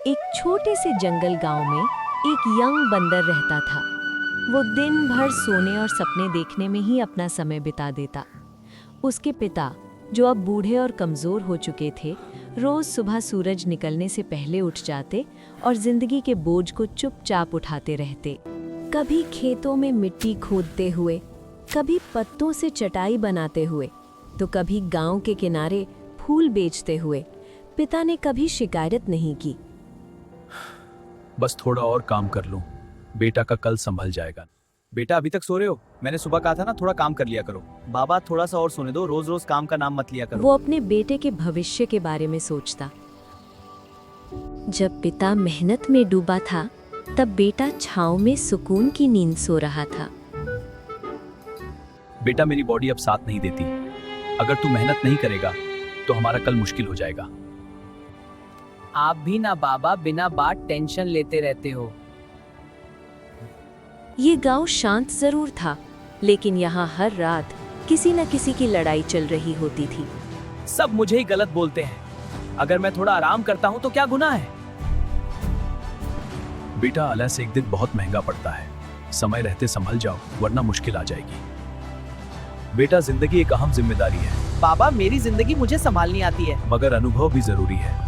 एक छोटे से जंगल गांव में एक यंग बंदर रहता था। वो दिन भर सोने और सपने देखने में ही अपना समय बिता देता। उसके पिता, जो अब बूढ़े और कमजोर हो चुके थे, रोज सुबह सूरज निकलने से पहले उठ जाते और जिंदगी के बोझ को चुपचाप उठाते रहते। कभी खेतों में मिट्टी खोदते हुए, कभी पत्तों से चटाई बनाते हुए, तो कभी गांव के किनारे फूल बेचते हुए। पिता ने कभी शिकायत नहीं की। बस थोड़ा और काम कर लूं, बेटा का कल संभल जाएगा। बेटा अभी तक सो रहे हो? मैंने सुबह कहा था ना थोड़ा काम कर लिया करो। बाबा थोड़ा सा और सोने दो, रोज रोज काम का नाम मत लिया करो। वो अपने बेटे के भविष्य के बारे में सोचता। जब पिता मेहनत में डूबा था, तब बेटा छांव में सुकून की नींद सो रहा था। बेटा मेरी बॉडी अब साथ नहीं देती। अगर तू मेहनत नहीं करेगा तो हमारा कल मुश्किल हो जाएगा। आप भी ना बाबा बिना बात टेंशन लेते रहते हो। ये गांव शांत जरूर था, लेकिन यहाँ हर रात किसी न किसी की लड़ाई चल रही होती थी। सब मुझे ही गलत बोलते हैं। अगर मैं थोड़ा आराम करता हूँ तो क्या गुनाह है? बेटा आलस एक दिन बहुत महंगा पड़ता है। समय रहते संभल जाओ, वरना मुश्किल आ जाएगी। बेटा जिंदगी एक अहम जिम्मेदारी है। बाबा मेरी जिंदगी मुझे संभालनी आती है। मगर अनुभव भी जरूरी है।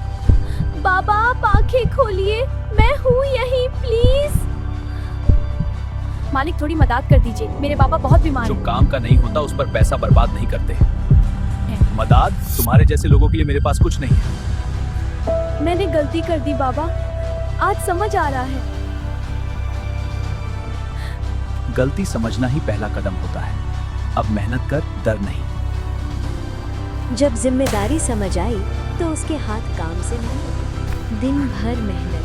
बाबा आप आंखें खोलिए, मैं हूँ यहीं, प्लीज। मालिक थोड़ी मदद कर दीजिए, मेरे बाबा बहुत बीमार जो हैं। काम का नहीं होता उस पर पैसा बर्बाद नहीं करते। मदद, तुम्हारे जैसे लोगों के लिए मेरे पास कुछ नहीं है। मैंने गलती कर दी बाबा, आज समझ आ रहा है। गलती समझना ही पहला कदम होता है। अब मेहनत कर, डर नहीं। जब जिम्मेदारी समझ आई तो उसके हाथ काम से नहीं रुके। दिन भर मेहनत,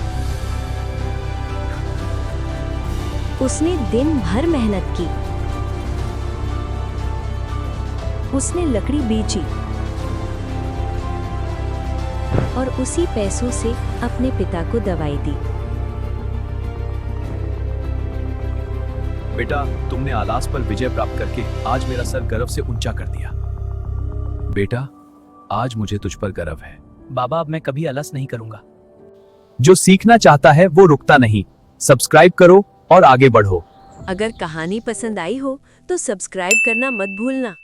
उसने दिन भर मेहनत की। उसने लकड़ी बेची और उसी पैसों से अपने पिता को दवाई दी। बेटा तुमने आलस पर विजय प्राप्त करके आज मेरा सर गर्व से ऊंचा कर दिया। बेटा आज मुझे तुझ पर गर्व है। बाबा अब मैं कभी आलस नहीं करूंगा। जो सीखना चाहता है वो रुकता नहीं। सब्सक्राइब करो और आगे बढ़ो। अगर कहानी पसंद आई हो तो सब्सक्राइब करना मत भूलना।